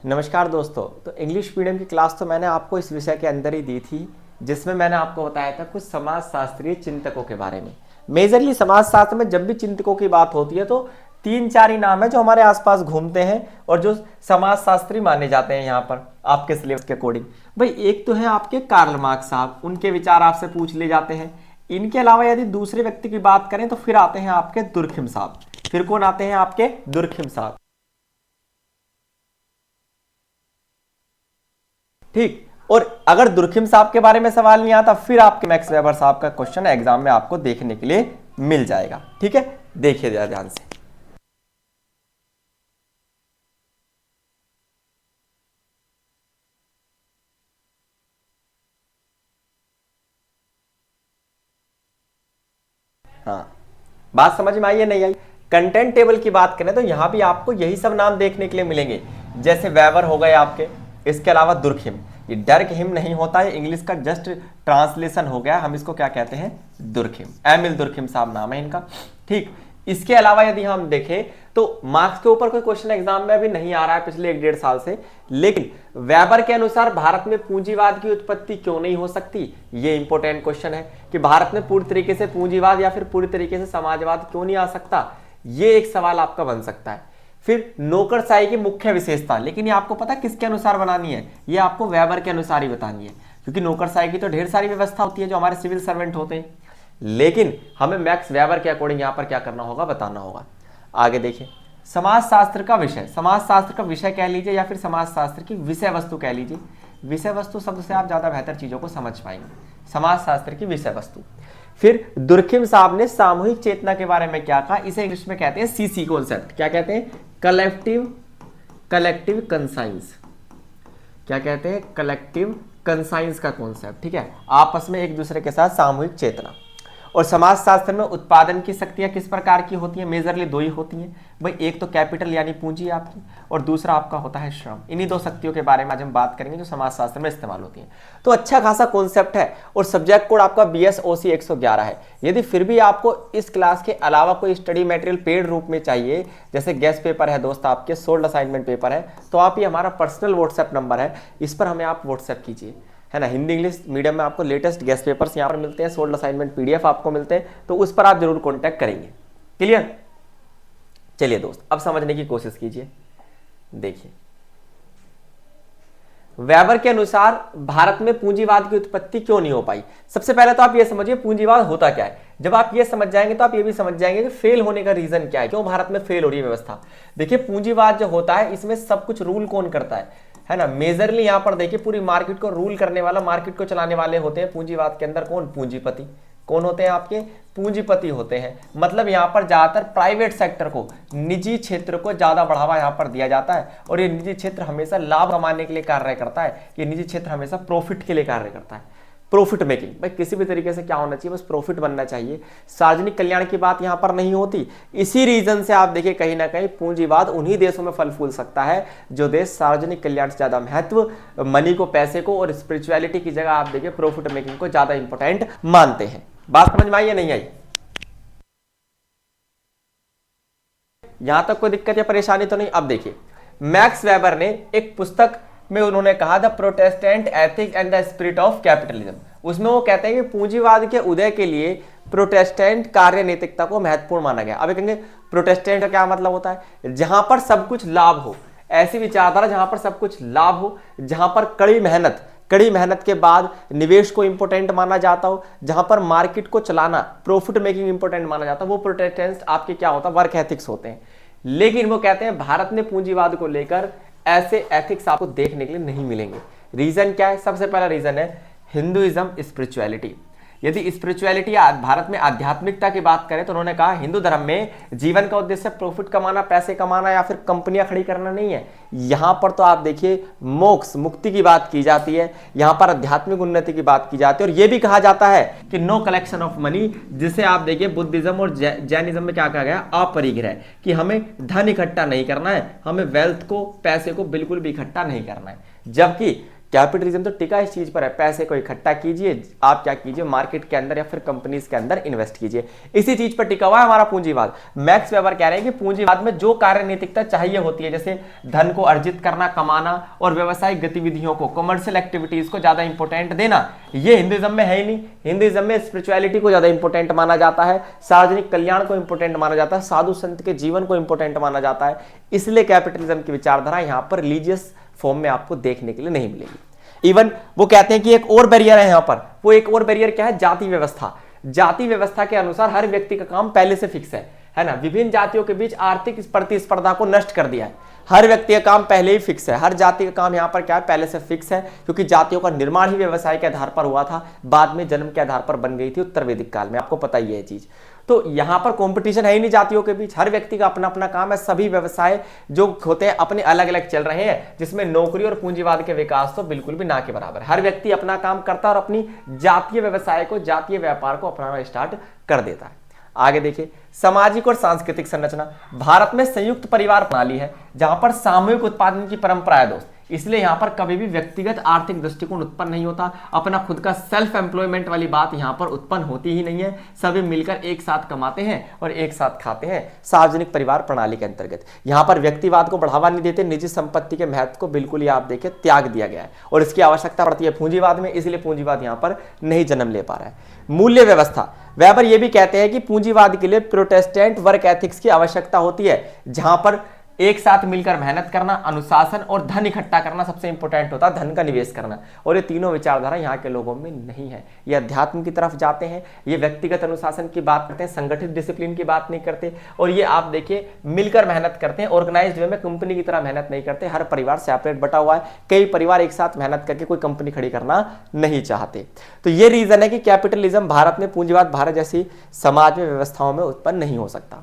नमस्कार दोस्तों। तो इंग्लिश मीडियम की क्लास तो मैंने आपको इस विषय के अंदर ही दी थी, जिसमें मैंने आपको बताया था कुछ समाजशास्त्रीय चिंतकों के बारे में। मेजरली समाजशास्त्र में जब भी चिंतकों की बात होती है तो तीन चार ही नाम है जो हमारे आसपास घूमते हैं और जो समाजशास्त्री माने जाते हैं यहाँ पर आपके सिलेबस के अकॉर्डिंग। भाई एक तो है आपके कार्ल मार्क्स साहब, उनके विचार आपसे पूछ ले जाते हैं। इनके अलावा यदि दूसरे व्यक्ति की बात करें तो फिर आते हैं आपके दुर्खिम साहब। फिर कौन आते हैं आपके? दुर्खिम साहब। ठीक। और अगर दुर्खिम साहब के बारे में सवाल नहीं आता फिर आपके मैक्स वेबर साहब का क्वेश्चन एग्जाम में आपको देखने के लिए मिल जाएगा। ठीक है, देखिए जरा ध्यान से। हाँ, बात समझ में आई या नहीं आई? कंटेंट टेबल की बात करें तो यहां भी आपको यही सब नाम देखने के लिए मिलेंगे, जैसे वेबर हो गए आपके, इसके अलावा दुर्खिम। ये डर्कहिम नहीं होता है, इंग्लिश का जस्ट ट्रांसलेशन हो गया, हम इसको क्या कहते हैं? दुर्खिम। एमिल दुर्खिम साहब नाम है इनका। ठीक। इसके अलावा यदि हम देखें तो मार्क्स के ऊपर कोई क्वेश्चन एग्जाम में अभी नहीं आ रहा है पिछले 1-1.5 साल से, लेकिन वेबर के अनुसार भारत में पूंजीवाद की उत्पत्ति क्यों नहीं हो सकती, ये इंपॉर्टेंट क्वेश्चन है कि भारत में पूरी तरीके से पूंजीवाद या फिर पूरी तरीके से समाजवाद क्यों नहीं आ सकता, ये एक सवाल आपका बन सकता है। फिर नौकरशाही की मुख्य विशेषता, लेकिन ये आपको पता किसके अनुसार बनानी है? ये आपको वेबर के अनुसार ही बतानी है, क्योंकि नौकरशाही की तो ढेर सारी व्यवस्था होती है जो हमारे सिविल सर्वेंट होते हैं, लेकिन हमें मैक्स वेबर के अकॉर्डिंग यहां पर क्या करना होगा, बताना होगा। आगे देखिए, समाजशास्त्र का विषय, समाजशास्त्र का विषय कह लीजिए या फिर समाजशास्त्र की विषय वस्तु कह लीजिए। विषय वस्तु शब्द से आप ज्यादा बेहतर चीजों को समझ पाएंगे। समाजशास्त्र की विषय वस्तु। फिर दुर्खिम साहब ने सामूहिक चेतना के बारे में क्या कहा? इसे इंग्लिश में कहते हैं सीसी कॉन्सेप्ट। क्या कहते हैं? Collective conscience. क्या कहते हैं? कलेक्टिव कंसाइंस का कॉन्सेप्ट। ठीक है, आपस में एक दूसरे के साथ सामूहिक चेतना। और समाजशास्त्र में उत्पादन की शक्तियां किस प्रकार की होती हैं? मेजरली दो ही होती हैं भाई, एक तो कैपिटल यानी पूंजी आपकी, और दूसरा आपका होता है श्रम। इन्हीं दो शक्तियों के बारे में आज हम बात करेंगे जो समाजशास्त्र में इस्तेमाल होती हैं। तो अच्छा खासा कॉन्सेप्ट है और सब्जेक्ट कोड आपका BSOC 111 है। यदि फिर भी आपको इस क्लास के अलावा कोई स्टडी मटेरियल पेड रूप में चाहिए, जैसे गेस्ट पेपर है दोस्त आपके, सोल्ड असाइनमेंट पेपर है, तो आप ये हमारा पर्सनल व्हाट्सएप नंबर है, इस पर हमें आप व्हाट्सएप कीजिए, है ना। हिंदी इंग्लिश मीडियम में आपको लेटेस्ट गेस्ट पेपर्स यहाँ पर मिलते हैं, सोल्ड असाइनमेंट PDF आपको मिलते हैं, तो उस पर आप जरूर कांटेक्ट करेंगे। क्लियर? चलिए दोस्त, अब समझने की कोशिश कीजिए। देखिए, वेबर के अनुसार भारत में पूंजीवाद की उत्पत्ति क्यों नहीं हो पाई? सबसे पहले तो आप ये समझिए पूंजीवाद होता क्या है। जब आप ये समझ जाएंगे तो आप ये भी समझ जाएंगे कि फेल होने का रीजन क्या है, क्यों भारत में फेल हो रही है व्यवस्था। देखिए, पूंजीवाद जो होता है इसमें सब कुछ रूल कौन करता है ना। मेजरली यहां पर देखिए, पूरी मार्केट को रूल करने वाला, मार्केट को चलाने वाले होते हैं पूंजीवाद के अंदर कौन? पूंजीपति। कौन होते हैं आपके? पूंजीपति होते हैं। मतलब यहां पर ज्यादातर प्राइवेट सेक्टर को, निजी क्षेत्र को ज्यादा बढ़ावा यहां पर दिया जाता है, और ये निजी क्षेत्र हमेशा लाभ कमाने के लिए कार्य करता है। ये निजी क्षेत्र हमेशा प्रॉफिट के लिए कार्य करता है, प्रॉफिट मेकिंग। भाई किसी भी तरीके से क्या होना चाहिए? बस प्रॉफिट बनना चाहिए। सार्वजनिक कल्याण की बात यहां पर नहीं होती। इसी रीजन से आप देखिए कहीं ना कहीं पूंजीवाद उन्हीं देशों में फल फूल सकता है जो देश सार्वजनिक कल्याण से ज्यादा महत्व, मनी को, पैसे को और स्पिरिचुअलिटी की जगह आप देखिए प्रॉफिट मेकिंग को ज्यादा इंपॉर्टेंट मानते हैं। बात समझ में आई या नहीं आई? यहां तक कोई दिक्कत या परेशानी तो नहीं? अब देखिए, मैक्स वेबर ने एक पुस्तक में उन्होंने कहा the Protestant ethics and the spirit of capitalism. उसमें वो कहते हैं कि पूंजीवाद के उदय के लिए प्रोटेस्टेंट कार्य नैतिकता को महत्वपूर्ण माना गया। अब कहेंगे प्रोटेस्टेंट का क्या मतलब होता है? जहां पर सब कुछ लाभ हो, ऐसी विचारधारा जहां पर सब कुछ लाभ हो, जहां पर कड़ी मेहनत के बाद निवेश को इंपॉर्टेंट माना जाता हो, जहां पर मार्केट को चलाना, प्रॉफिट मेकिंग इंपॉर्टेंट माना जाता है, वो प्रोटेस्टेंट आपके क्या होता है? वर्क एथिक्स होते हैं। लेकिन वो कहते हैं भारत में पूंजीवाद को लेकर ऐसे एथिक्स आपको देखने के लिए नहीं मिलेंगे। रीजन क्या है? सबसे पहला रीजन है हिंदुइज्म, स्पिरिचुअलिटी। यदि स्पिरिचुअलिटी भारत में आध्यात्मिकता की बात करें तो उन्होंने कहा हिंदू धर्म में जीवन का उद्देश्य प्रॉफिट कमाना, पैसे कमाना या फिर कंपनियां खड़ी करना नहीं है। यहां पर तो आप देखिए मोक्ष, मुक्ति की बात की जाती है, यहां पर आध्यात्मिक उन्नति की बात की जाती है। और यह भी कहा जाता है कि नो कलेक्शन ऑफ मनी, जिसे आप देखिए बुद्धिज्म और जैनिज्म में क्या कहा गया? अपरिग्रह, कि हमें धन इकट्ठा नहीं करना है, हमें वेल्थ को, पैसे को बिल्कुल भी इकट्ठा नहीं करना है। जबकि कैपिटलिज्म तो टिका इस चीज पर है, पैसे को इकट्ठा कीजिए, आप क्या कीजिए मार्केट के अंदर या फिर कंपनीज के अंदर इन्वेस्ट कीजिए, इसी चीज पर टिका हुआ है हमारा पूंजीवाद। मैक्स वेबर कह रहे हैं कि पूंजीवाद में जो कार्य नैतिकता चाहिए होती है, जैसे धन को अर्जित करना, कमाना और व्यावसायिक गतिविधियों को, कमर्शियल एक्टिविटीज को ज्यादा इंपॉर्टेंट देना, ये हिंदुइज्म में है ही नहीं। हिंदुइज्म में स्पिरिचुअलिटी को ज्यादा इंपॉर्टेंट माना जाता है, सार्वजनिक कल्याण को इंपॉर्टेंट माना जाता है, साधु संत के जीवन को इंपॉर्टेंट माना जाता है। इसलिए कैपिटलिज्म की विचारधारा यहाँ पर रिलीजियस फॉर्म में आपको देखने के लिए नहीं मिलेगी। इवन वो कहते हैं कि एक और बैरियर है यहाँ पर, वो एक और बैरियर क्या है, जाति व्यवस्था। जाति व्यवस्था के अनुसार हर व्यक्ति का काम पहले से फिक्स है ना, विभिन्न जातियों के बीच आर्थिक प्रतिस्पर्धा को नष्ट कर दिया है। हर व्यक्ति का काम पहले ही फिक्स है, हर जाति का काम यहाँ पर क्या है, पहले से फिक्स है, क्योंकि जातियों का निर्माण ही व्यवसाय के आधार पर हुआ था, बाद में जन्म के आधार पर बन गई थी उत्तर वैदिक काल में, आपको पता ही है चीज। तो यहाँ पर कंपटीशन है ही नहीं जातियों के बीच, हर व्यक्ति का अपना अपना काम है, सभी व्यवसाय जो होते हैं अपने अलग अलग चल रहे हैं, जिसमें नौकरी और पूंजीवाद के विकास तो बिल्कुल भी ना के बराबर। हर व्यक्ति अपना काम करता है और अपनी जातीय व्यवसाय को, जातीय व्यापार को अपनाना स्टार्ट कर देता है। आगे देखिए, सामाजिक और सांस्कृतिक संरचना। भारत में संयुक्त परिवार प्रणाली है जहां पर सामूहिक उत्पादन की परंपरा है दोस्त, इसलिए यहां पर कभी भी व्यक्तिगत आर्थिक दृष्टिकोण उत्पन्न नहीं होता, अपना खुद का सेल्फ एम्प्लॉयमेंट वाली बात यहां पर उत्पन्न होती ही नहीं है। सभी मिलकर एक साथ कमाते हैं और एक साथ खाते हैं। सार्वजनिक परिवार प्रणाली के अंतर्गत यहां पर व्यक्तिवाद को बढ़ावा नहीं देते, निजी संपत्ति के महत्व को बिल्कुल ही आप देखिए त्याग दिया गया है और इसकी आवश्यकता पड़ती है पूंजीवाद में, इसलिए पूंजीवाद यहां पर नहीं जन्म ले पा रहा है। मूल्य व्यवस्था। वेबर ये भी कहते हैं कि पूंजीवाद के लिए प्रोटेस्टेंट वर्क एथिक्स की आवश्यकता होती है, जहां पर एक साथ मिलकर मेहनत करना, अनुशासन और धन इकट्ठा करना सबसे इंपॉर्टेंट होता है, धन का निवेश करना। और ये तीनों विचारधारा यहाँ के लोगों में नहीं है। ये अध्यात्म की तरफ जाते हैं, ये व्यक्तिगत अनुशासन की बात करते हैं, संगठित डिसिप्लिन की बात नहीं करते, और ये आप देखिए मिलकर मेहनत करते हैं, ऑर्गेनाइज्ड वे में कंपनी की तरह मेहनत नहीं करते। हर परिवार सेपरेट बटा हुआ है, कई परिवार एक साथ मेहनत करके कोई कंपनी खड़ी करना नहीं चाहते। तो ये रीजन है कि कैपिटलिज्म भारत में, पूंजीवाद भारत जैसी समाज में व्यवस्थाओं में उत्पन्न नहीं हो सकता।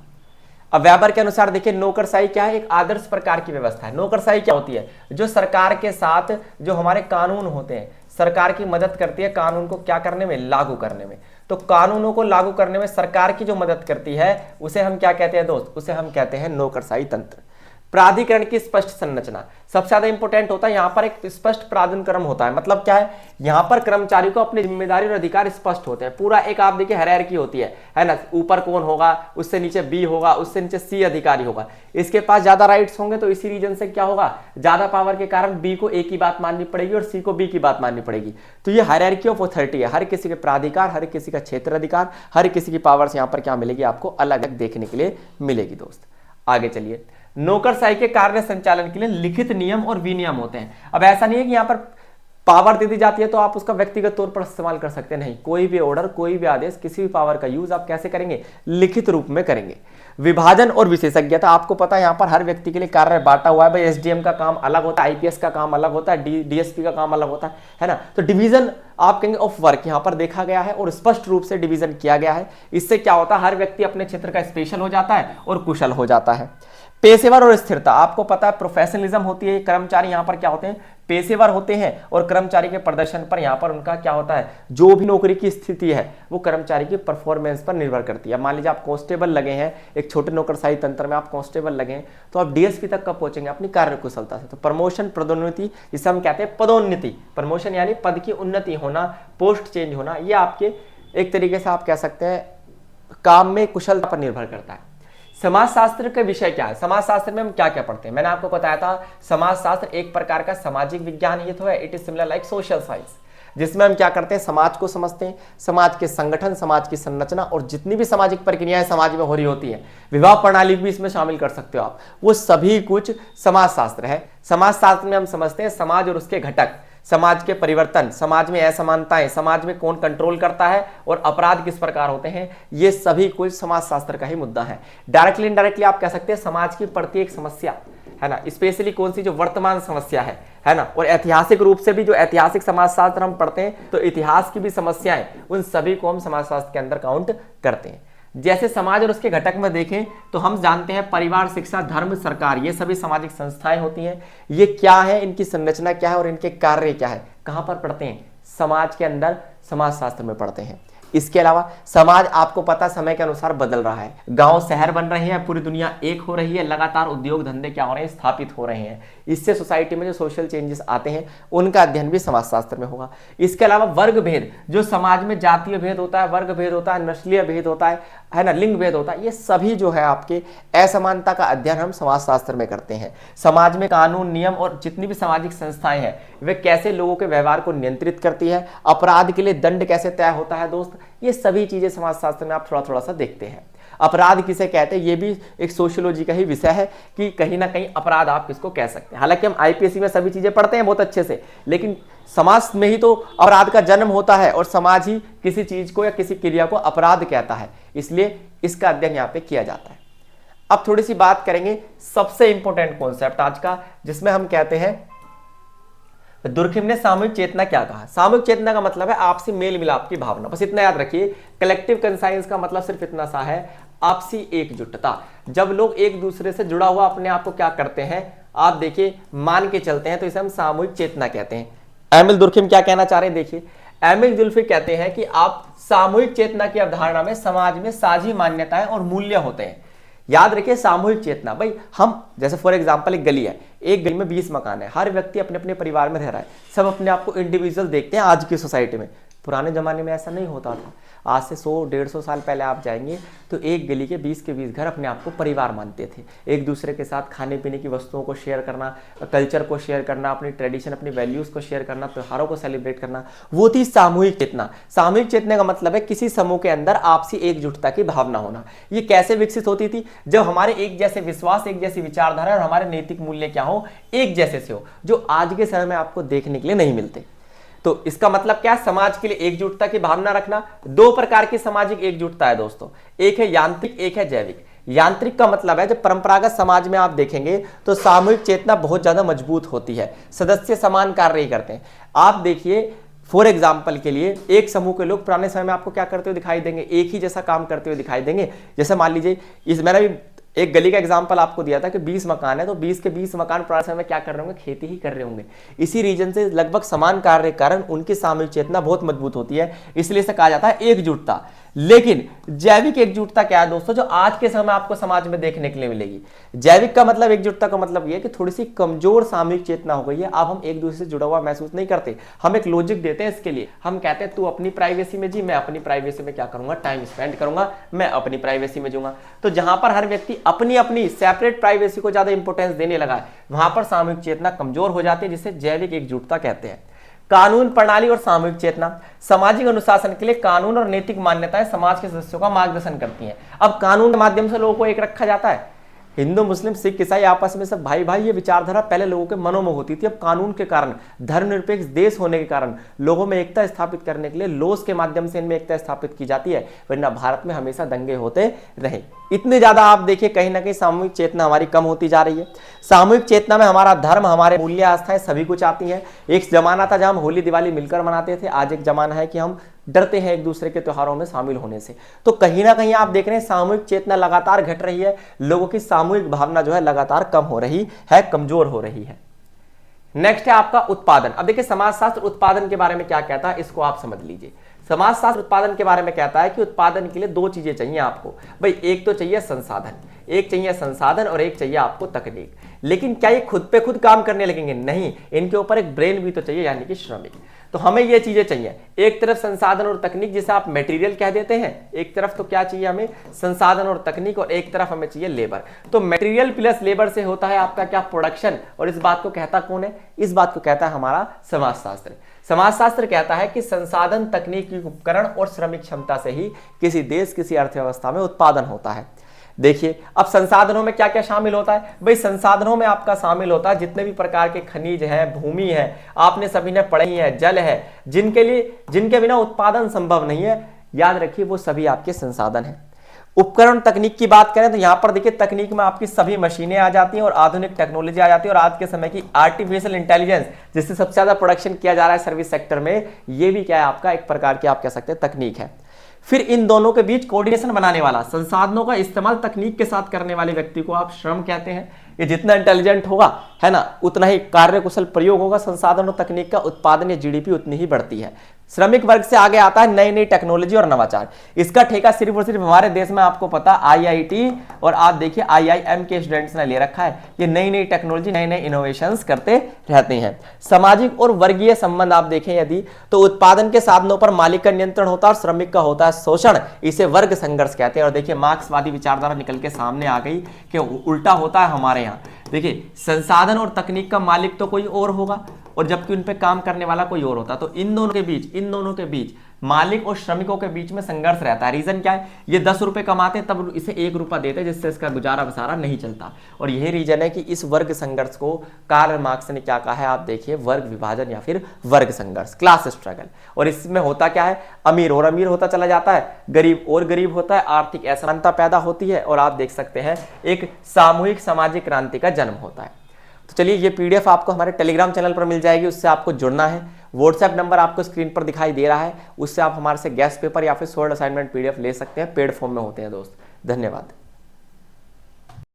अब वेबर के अनुसार देखिए, नौकरशाही क्या है, एक आदर्श प्रकार की व्यवस्था है। नौकरशाही क्या होती है, जो सरकार के साथ जो हमारे कानून होते हैं, सरकार की मदद करती है कानून को क्या करने में, लागू करने में। तो कानूनों को लागू करने में सरकार की जो मदद करती है उसे हम क्या कहते हैं दोस्त, उसे हम कहते हैं नौकरशाही तंत्र। प्राधिकरण की स्पष्ट संरचना सबसे ज्यादा इंपॉर्टेंट होता है। यहां पर एक स्पष्ट प्राधिकरण होता है, मतलब क्या है, यहां पर कर्मचारी को अपनी जिम्मेदारी और अधिकार स्पष्ट होते हैं। पूरा एक आप देखिए हायरार्की होती है ना, ऊपर कौन होगा, उससे नीचे बी होगा, उससे नीचे सी अधिकारी होगा। इसके पास ज्यादा राइट्स होंगे तो इसी रीजन से क्या होगा, ज्यादा पावर के कारण बी को ए की बात माननी पड़ेगी और सी को बी की बात माननी पड़ेगी। तो ये हायरार्की ऑफ अथॉरिटी है, हर किसी के प्राधिकार, हर किसी का क्षेत्र अधिकार, हर किसी की पावर्स यहां पर क्या मिलेगी, आपको अलग अलग देखने के लिए मिलेगी दोस्त। आगे चलिए, नौकरशाही के कार्य संचालन के लिए लिखित नियम और विनियम होते हैं। अब ऐसा नहीं है कि यहां पर पावर दे दी जाती है तो आप उसका व्यक्तिगत तौर पर इस्तेमाल कर सकते नहीं। कोई भी ऑर्डर, कोई भी आदेश, किसी भी पावर का यूज आप कैसे करेंगे, लिखित रूप में करेंगे। विभाजन और विशेषज्ञता, आपको पता है यहां पर हर व्यक्ति के लिए कार्य बांटा हुआ है। भाई एसडीएम का काम अलग होता है, आईपीएस का काम अलग होता है, डीएसपी का काम अलग होता है ना। तो डिवीजन आप कहेंगे ऑफ वर्क यहां पर देखा गया है और स्पष्ट रूप से डिवीजन किया गया है। इससे क्या होता है, हर व्यक्ति अपने क्षेत्र का स्पेशल हो जाता है और कुशल हो जाता है। पेशेवर और स्थिरता, आपको पता है प्रोफेशनलिज्म होती है। कर्मचारी यहाँ पर क्या होते हैं, पेशेवर होते हैं और कर्मचारी के प्रदर्शन पर यहाँ पर उनका क्या होता है, जो भी नौकरी की स्थिति है वो कर्मचारी की परफॉर्मेंस पर निर्भर करती है। मान लीजिए आप कांस्टेबल लगे हैं, एक छोटे नौकरशाही तंत्र में आप कांस्टेबल लगे हैं, तो आप डीएसपी तक कब पहुंचेंगे, अपनी कार्य कुशलता से। तो प्रमोशन, पदोन्नति, जिसे हम कहते हैं पदोन्नति, प्रमोशन यानी पद की उन्नति होना, पोस्ट चेंज होना, ये आपके एक तरीके से आप कह सकते हैं काम में कुशलता पर निर्भर करता है। समाजशास्त्र के विषय क्या है, समाजशास्त्र में हम क्या क्या पढ़ते हैं, मैंने आपको बताया था समाजशास्त्र एक प्रकार का सामाजिक विज्ञान ये तो है, it is similar like social science, जिसमें हम क्या करते हैं, समाज को समझते हैं, समाज के संगठन, समाज की संरचना और जितनी भी सामाजिक प्रक्रियाएं समाज में हो रही होती हैं, विवाह प्रणाली भी इसमें शामिल कर सकते हो आप, वो सभी कुछ समाजशास्त्र है। समाजशास्त्र में हम समझते हैं समाज और उसके घटक, समाज के परिवर्तन, समाज में असमानताएं, समाज में कौन कंट्रोल करता है और अपराध किस प्रकार होते हैं, ये सभी कुछ समाजशास्त्र का ही मुद्दा है। डायरेक्टली इनडायरेक्टली आप कह सकते हैं समाज की प्रत्येक समस्या है ना, स्पेशली कौन सी जो वर्तमान समस्या है ना, और ऐतिहासिक रूप से भी जो ऐतिहासिक समाजशास्त्र हम पढ़ते हैं तो इतिहास की भी समस्याएं, उन सभी को हम समाजशास्त्र के अंदर काउंट करते हैं। जैसे समाज और उसके घटक में देखें तो हम जानते हैं परिवार, शिक्षा, धर्म, सरकार, ये सभी सामाजिक संस्थाएं होती हैं। ये क्या है, इनकी संरचना क्या है और इनके कार्य क्या है, कहां पर पढ़ते हैं, समाज के अंदर समाजशास्त्र में पढ़ते हैं। इसके अलावा समाज आपको पता समय के अनुसार बदल रहा है, गांव शहर बन रहे हैं, पूरी दुनिया एक हो रही है, लगातार उद्योग धंधे क्या हो रहे हैं, स्थापित हो रहे हैं। इससे सोसाइटी में जो सोशल चेंजेस आते हैं उनका अध्ययन भी समाजशास्त्र में होगा। इसके अलावा वर्ग भेद, जो समाज में जातीय भेद होता है, वर्ग भेद होता है, नस्लीय भेद होता है ना, लिंग भेद होता है, ये सभी जो है आपके असमानता का अध्ययन हम समाजशास्त्र में करते हैं। समाज में कानून, नियम और जितनी भी सामाजिक संस्थाएं हैं वे कैसे लोगों के व्यवहार को नियंत्रित करती है, अपराध के लिए दंड कैसे तय होता है दोस्त, ये सभी चीजें समाजशास्त्र में आप थोड़ा थोड़ा सा देखते हैं। अपराध किसे कहते हैं ये भी एक सोशियोलॉजी का ही विषय है कि कहीं ना कहीं अपराध आप किसको कह सकते हैं। हालांकि हम आईपीएससी में सभी चीजें पढ़ते हैं बहुत अच्छे से, लेकिन समाज में ही तो अपराध का जन्म होता है और समाज ही किसी चीज को या किसी क्रिया को अपराध कहता है, इसलिए इसका अध्ययन यहाँ पे किया जाता है। अब थोड़ी सी बात करेंगे सबसे इंपॉर्टेंट कॉन्सेप्ट आज का, जिसमें हम कहते हैं दुर्खिम ने सामूहिक चेतना क्या कहा। सामूहिक चेतना का मतलब है आपसी मेल मिलाप की भावना, बस इतना याद रखिए। कलेक्टिव कंसाइंस का मतलब सिर्फ इतना सा है, आपसी एकजुटता। जब लोग एक दूसरे से जुड़ा हुआ अपने आप को क्या करते हैं, आप देखिए मान के चलते हैं, तो इसे हम सामूहिक चेतना कहते हैं। एमिल दुर्खिम क्या कहना चाह रहे हैं, देखिए एमिल दुर्खिम कहते हैं कि आप सामूहिक चेतना की अवधारणा में समाज में साझी मान्यताएं और मूल्य होते हैं। याद रखिए सामूहिक चेतना, भाई हम जैसे फॉर एग्जांपल एक गली है, एक गली में 20 मकान है, हर व्यक्ति अपने अपने परिवार में रह रहा है, सब अपने आप को इंडिविजुअल देखते हैं आज की सोसाइटी में। पुराने जमाने में ऐसा नहीं होता था। आज से 100-150 साल पहले आप जाएंगे तो एक गली के 20 के 20 घर अपने आप को परिवार मानते थे। एक दूसरे के साथ खाने पीने की वस्तुओं को शेयर करना, कल्चर को शेयर करना, अपनी ट्रेडिशन, अपनी वैल्यूज को शेयर करना, त्योहारों को सेलिब्रेट करना, वो थी सामूहिक चेतना। सामूहिक चेतना का मतलब है किसी समूह के अंदर आपसी एकजुटता की भावना होना। ये कैसे विकसित होती थी, जब हमारे एक जैसे विश्वास, एक जैसी विचारधारा और हमारे नैतिक मूल्य क्या हो, एक जैसे से हो, जो आज के समय में आपको देखने के लिए नहीं मिलते। तो इसका मतलब क्या, समाज के लिए एकजुटता की भावना रखना। दो प्रकार की सामाजिक एकजुटता है दोस्तों, एक है यांत्रिक, एक है जैविक। यांत्रिक का मतलब है जब परंपरागत समाज में आप देखेंगे तो सामूहिक चेतना बहुत ज्यादा मजबूत होती है, सदस्य समान कार्य करते हैं। आप देखिए फॉर एग्जाम्पल के लिए एक समूह के लोग पुराने समय में आपको क्या करते हुए दिखाई देंगे, एक ही जैसा काम करते हुए दिखाई देंगे। जैसे मान लीजिए मैंने भी एक गली का एग्जांपल आपको दिया था कि 20 मकान है, तो 20 के 20 मकान पुराने समय में क्या कर रहे होंगे, खेती ही कर रहे होंगे। इसी रीजन से लगभग समान कार्य के कारण उनकी सामूहिक चेतना बहुत मजबूत होती है, इसलिए इसे कहा जाता है एकजुटता। लेकिन जैविक एकजुटता क्या है दोस्तों, जो आज के समय में आपको समाज में देखने के लिए मिलेगी। जैविक का मतलब, एकजुटता का मतलब यह है कि थोड़ी सी कमजोर सामूहिक चेतना हो गई है, अब हम एक दूसरे से जुड़ा हुआ महसूस नहीं करते। हम एक लॉजिक देते हैं इसके लिए, हम कहते हैं तू अपनी प्राइवेसी में जी, मैं अपनी प्राइवेसी में क्या करूंगा, टाइम स्पेंड करूंगा, मैं अपनी प्राइवेसी में जूंगा। तो जहां पर हर व्यक्ति अपनी अपनी सेपरेट प्राइवेसी को ज्यादा इंपोर्टेंस देने लगा है, वहां पर सामूहिक चेतना कमजोर हो जाती है, जिसे जैविक एकजुटता कहते हैं। कानून प्रणाली और सामूहिक चेतना, सामाजिक अनुशासन के लिए कानून और नैतिक मान्यताएं समाज के सदस्यों का मार्गदर्शन करती हैं। अब कानून के माध्यम से लोगों को एक रखा जाता है। हिंदू, मुस्लिम, सिख, ईसाई आपस में सब भाई भाई, ये विचारधारा पहले लोगों के मनों में होती थी। अब कानून के कारण, धर्मनिरपेक्ष देश होने के कारण लोगों में एकता स्थापित करने के लिए लॉस के माध्यम से इनमें एकता स्थापित की जाती है, वरना भारत में हमेशा दंगे होते रहे। इतने ज्यादा आप देखिए कहीं ना कहीं सामूहिक चेतना हमारी कम होती जा रही है। सामूहिक चेतना में हमारा धर्म, हमारे मूल्य, आस्थाएं सभी कुछ आती हैं। एक जमाना था जब हम होली दिवाली मिलकर मनाते थे, आज एक जमाना है कि हम डरते हैं एक दूसरे के त्योहारों में शामिल होने से। तो कहीं ना कहीं आप देख रहे हैं सामूहिक चेतना लगातार घट रही है, लोगों की सामूहिक भावना जो है लगातार कम हो रही है, कमजोर हो रही है। नेक्स्ट है आपका उत्पादन। अब देखिए समाजशास्त्र उत्पादन के बारे में क्या कहता है, इसको आप समझ लीजिए। समाजशास्त्र उत्पादन के बारे में कहता है कि उत्पादन के लिए दो चीजें चाहिए आपको, भाई एक तो चाहिए संसाधन, एक चाहिए संसाधन और एक चाहिए आपको तकनीक। लेकिन क्या ये खुद पे खुद काम करने लगेंगे, नहीं, इनके ऊपर एक ब्रेन भी तो चाहिए, यानी कि श्रमिक। तो हमें ये चीजें चाहिए, एक तरफ संसाधन और तकनीक जिसे आप मटेरियल कह देते हैं, एक तरफ तो क्या चाहिए हमें, संसाधन और तकनीक, और एक तरफ हमें चाहिए लेबर। तो मटेरियल प्लस लेबर से होता है आपका क्या, प्रोडक्शन। और इस बात को कहता कौन है, इस बात को कहता है हमारा समाजशास्त्र। समाजशास्त्र कहता है कि संसाधन, तकनीकी उपकरण और श्रमिक क्षमता से ही किसी देश, किसी अर्थव्यवस्था में उत्पादन होता है। देखिए अब संसाधनों में क्या क्या शामिल होता है, भाई संसाधनों में आपका शामिल होता है जितने भी प्रकार के खनिज है, भूमि है, आपने सभी ने पढ़ी है, जल है, जिनके बिना उत्पादन संभव नहीं है, याद रखिए वो सभी आपके संसाधन हैं। उपकरण तकनीक की बात करें तो यहां पर देखिए तकनीक में आपकी सभी मशीनें आ जाती हैं और आधुनिक टेक्नोलॉजी आ जाती है, और आज के समय की आर्टिफिशियल इंटेलिजेंस जिससे सबसे ज्यादा प्रोडक्शन किया जा रहा है सर्विस सेक्टर में, ये भी क्या है आपका एक प्रकार की आप कह सकते हैं तकनीक है। फिर इन दोनों के बीच कोऑर्डिनेशन बनाने वाला, संसाधनों का इस्तेमाल तकनीक के साथ करने वाले व्यक्ति को आप श्रम कहते हैं। ये जितना इंटेलिजेंट होगा है ना, उतना ही कार्य कुशल प्रयोग होगा संसाधन और तकनीक का, उत्पादन या जीडीपी उतनी ही बढ़ती है। श्रमिक वर्ग से आगे आता है नई नई टेक्नोलॉजी और नवाचार। इसका ठेका सिर्फ और सिर्फ हमारे देश में आपको पता आईआईटी और आप देखिए आईआईएम के स्टूडेंट्स ने ले रखा है। ये नई नई टेक्नोलॉजी नए नए इनोवेशंस करते रहते हैं। सामाजिक और वर्गीय संबंध आप देखें यदि तो उत्पादन के साधनों पर मालिक का नियंत्रण होता है और श्रमिक का होता है शोषण, इसे वर्ग संघर्ष कहते हैं। और देखिए मार्क्सवादी विचारधारा निकल के सामने आ गई कि उल्टा होता है हमारे यहाँ। देखिए संसाधन और तकनीक का मालिक तो कोई और होगा और जबकि उन पे काम करने वाला कोई और होता, तो इन दोनों के बीच मालिक और श्रमिकों के बीच में संघर्ष रहता है। रीजन क्या है, ये 10 रुपए कमाते हैं तब इसे 1 रुपया देते हैं जिससे इसका गुजारा बसारा नहीं चलता। और यही रीजन है कि इस वर्ग संघर्ष को कार्ल मार्क्स ने क्या कहा है, आप देखिए वर्ग विभाजन या फिर वर्ग संघर्ष, क्लास स्ट्रगल। और इसमें होता क्या है, अमीर और अमीर होता चला जाता है, गरीब और गरीब होता है, आर्थिक असमानता पैदा होती है और आप देख सकते हैं एक सामूहिक सामाजिक क्रांति का जन्म होता है। तो चलिए ये पीडीएफ आपको हमारे टेलीग्राम चैनल पर मिल जाएगी, उससे आपको जुड़ना है। व्हाट्सएप नंबर आपको स्क्रीन पर दिखाई दे रहा है, उससे आप हमारे से गेस्ट पेपर या फिर शॉर्ट असाइनमेंट पीडीएफ ले सकते हैं, पेड फॉर्म में होते हैं दोस्त। धन्यवाद।